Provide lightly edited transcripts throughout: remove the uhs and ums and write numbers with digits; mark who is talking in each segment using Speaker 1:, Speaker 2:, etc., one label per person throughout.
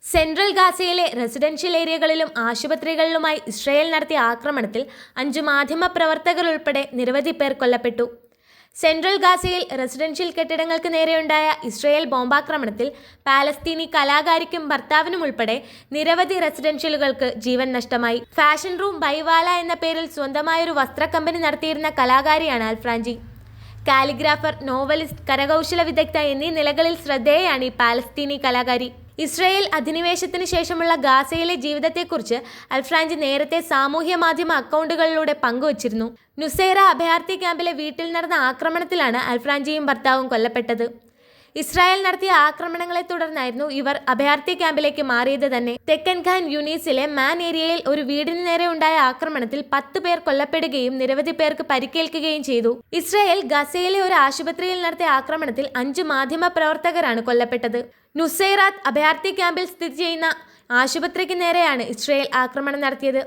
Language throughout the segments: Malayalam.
Speaker 1: സെൻട്രൽ ഗാസയിലെ റെസിഡൻഷ്യൽ ഏരിയകളിലും ആശുപത്രികളിലുമായി ഇസ്രായേൽ നടത്തിയ ആക്രമണത്തിൽ 5 മാധ്യമപ്രവർത്തകർ ഉൾപ്പെടെ നിരവധി പേർ കൊല്ലപ്പെട്ടു. സെൻട്രൽ ഗാസയിൽ റെസിഡൻഷ്യൽ കെട്ടിടങ്ങൾക്ക് നേരെയുണ്ടായ ഇസ്രായേൽ ബോംബാക്രമണത്തിൽ പാലസ്തീനി കലാകാരിക്കും ഭർത്താവിനും ഉൾപ്പെടെ നിരവധി റെസിഡൻഷ്യലുകൾക്ക് ജീവൻ നഷ്ടമായി. ഫാഷൻ റൂം ബൈവാല എന്ന പേരിൽ സ്വന്തമായൊരു വസ്ത്ര കമ്പനി നടത്തിയിരുന്ന കലാകാരിയാണ് അൽഫ്രാഞ്ചി. കാലിഗ്രാഫർ, നോവലിസ്റ്റ്, കരകൗശല വിദഗ്ധ എന്നീ നിലകളിൽ ശ്രദ്ധേയയാണ് ഈ പാലസ്തീനി കലാകാരി. ഇസ്രായേൽ അധിനിവേശത്തിന് ശേഷമുള്ള ഗാസയിലെ ജീവിതത്തെക്കുറിച്ച് അൽഫ്രാഞ്ചി നേരത്തെ സാമൂഹ്യ മാധ്യമ അക്കൗണ്ടുകളിലൂടെ പങ്കുവച്ചിരുന്നു. നുസൈറ അഭയാർത്ഥി ക്യാമ്പിലെ വീട്ടിൽ നടന്ന ആക്രമണത്തിലാണ് അൽഫ്രാഞ്ചിയും ഭർത്താവും കൊല്ലപ്പെട്ടത്. ഇസ്രായേൽ നടത്തിയ ആക്രമണങ്ങളെ തുടർന്നായിരുന്നു ഇവർ അഭയാർത്ഥി ക്യാമ്പിലേക്ക് മാറിയത് തന്നെ. തെക്കൻ ഖാൻ യൂനീസിലെ മാൻ ഏരിയയിൽ ഒരു വീടിന് നേരെ ഉണ്ടായ ആക്രമണത്തിൽ 10 പേർ കൊല്ലപ്പെടുകയും നിരവധി പേർക്ക് പരിക്കേൽക്കുകയും ചെയ്തു. ഇസ്രായേൽ ഗസയിലെ ഒരു ആശുപത്രിയിൽ നടത്തിയ ആക്രമണത്തിൽ 5 മാധ്യമ പ്രവർത്തകരാണ് കൊല്ലപ്പെട്ടത്. നുസൈറാത്ത് അഭയാർത്ഥി ക്യാമ്പിൽ സ്ഥിതി ചെയ്യുന്ന ആശുപത്രിക്ക് നേരെയാണ് ഇസ്രായേൽ ആക്രമണം നടത്തിയത്.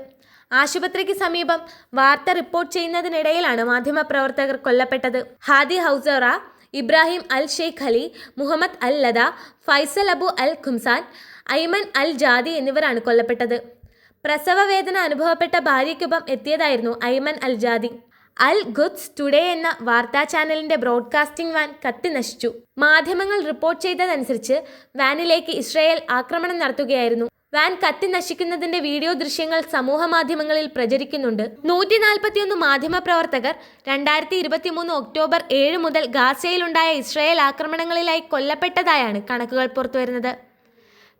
Speaker 1: ആശുപത്രിക്ക് സമീപം വാർത്ത റിപ്പോർട്ട് ചെയ്യുന്നതിനിടയിലാണ് മാധ്യമപ്രവർത്തകർ കൊല്ലപ്പെട്ടത്. ഹാദി ഹൗസറ, ഇബ്രാഹിം അൽ ഷെയ്ഖ് അലി, മുഹമ്മദ് അൽ ലദ, ഫൈസൽ അബു അൽ ഖുംസാൻ, ഐമൻ അൽ ജാദി എന്നിവരാണ് കൊല്ലപ്പെട്ടത്. പ്രസവ വേദന അനുഭവപ്പെട്ട ഭാര്യയ്ക്കൊപ്പം എത്തിയതായിരുന്നു ഐമൻ അൽ ജാദി. അൽ ഖുദ്സ് ടുഡേ എന്ന വാർത്താ ചാനലിന്റെ ബ്രോഡ്കാസ്റ്റിംഗ് വാൻ കത്തി നശിച്ചു. മാധ്യമങ്ങൾ റിപ്പോർട്ട് ചെയ്തതനുസരിച്ച് വാനിലേക്ക് ഇസ്രായേൽ ആക്രമണം നടത്തുകയായിരുന്നു. വാൻ കത്തി നശിക്കുന്നതിന്റെ വീഡിയോ ദൃശ്യങ്ങൾ സമൂഹ മാധ്യമങ്ങളിൽ പ്രചരിക്കുന്നുണ്ട്. 141 മാധ്യമപ്രവർത്തകർ 2023 ഒക്ടോബർ 7 മുതൽ ഗാസയിലുണ്ടായ ഇസ്രായേൽ ആക്രമണങ്ങളിലായി കൊല്ലപ്പെട്ടതായാണ് കണക്കുകൾ പുറത്തുവരുന്നത്.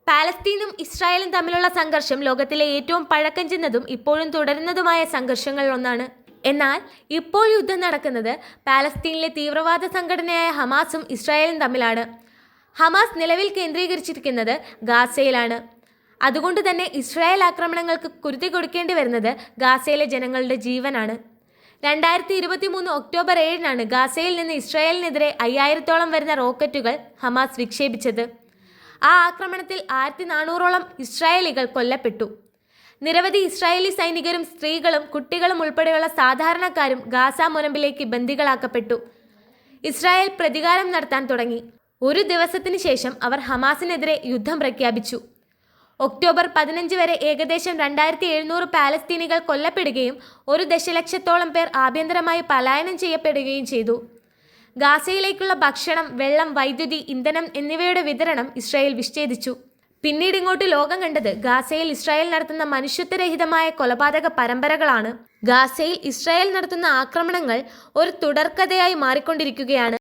Speaker 1: പാലസ്തീനും ഇസ്രായേലും തമ്മിലുള്ള സംഘർഷം ലോകത്തിലെ ഏറ്റവും പഴക്കം ചെന്നതും ഇപ്പോഴും തുടരുന്നതുമായ സംഘർഷങ്ങളിൽ ഒന്നാണ്. എന്നാൽ ഇപ്പോൾ യുദ്ധം നടക്കുന്നത് പാലസ്തീനിലെ തീവ്രവാദ സംഘടനയായ ഹമാസും ഇസ്രായേലും തമ്മിലാണ്. ഹമാസ് നിലവിൽ കേന്ദ്രീകരിച്ചിരിക്കുന്നത് ഗാസയിലാണ്. അതുകൊണ്ട് തന്നെ ഇസ്രായേൽ ആക്രമണങ്ങൾക്ക് കുരുതി കൊടുക്കേണ്ടി വരുന്നത് ഗാസയിലെ ജനങ്ങളുടെ ജീവനാണ്. 2023 ഒക്ടോബർ 7-നാണ് ഗാസയിൽ നിന്ന് ഇസ്രായേലിനെതിരെ 5000-ഓളം വരുന്ന റോക്കറ്റുകൾ ഹമാസ് വിക്ഷേപിച്ചത്. ആ ആക്രമണത്തിൽ 1400-ഓളം ഇസ്രായേലികൾ കൊല്ലപ്പെട്ടു. നിരവധി ഇസ്രായേലി സൈനികരും സ്ത്രീകളും കുട്ടികളും ഉൾപ്പെടെയുള്ള സാധാരണക്കാരും ഗാസ മുനമ്പിലേക്ക് ബന്ദികളാക്കപ്പെട്ടു. ഇസ്രായേൽ പ്രതികാരം നടത്താൻ തുടങ്ങി. ഒരു ദിവസത്തിന് ശേഷം അവർ ഹമാസിനെതിരെ യുദ്ധം പ്രഖ്യാപിച്ചു. ഒക്ടോബർ 15 വരെ ഏകദേശം 2700 പാലസ്തീനികൾ കൊല്ലപ്പെടുകയും 1 ദശലക്ഷത്തോളം പേർ ആഭ്യന്തരമായി പലായനം ചെയ്യപ്പെടുകയും ചെയ്തു. ഗാസയിലേക്കുള്ള ഭക്ഷണം, വെള്ളം, വൈദ്യുതി, ഇന്ധനം എന്നിവയുടെ വിതരണം ഇസ്രായേൽ വിച്ഛേദിച്ചു. പിന്നീട് ഇങ്ങോട്ട് ലോകം കണ്ടത് ഗാസയിൽ ഇസ്രായേൽ നടത്തുന്ന മനുഷ്യത്വരഹിതമായ കൊലപാതക പരമ്പരകളാണ്. ഗാസയിൽ ഇസ്രായേൽ നടത്തുന്ന ആക്രമണങ്ങൾ ഒരു തുടർക്കഥയായി മാറിക്കൊണ്ടിരിക്കുകയാണ്.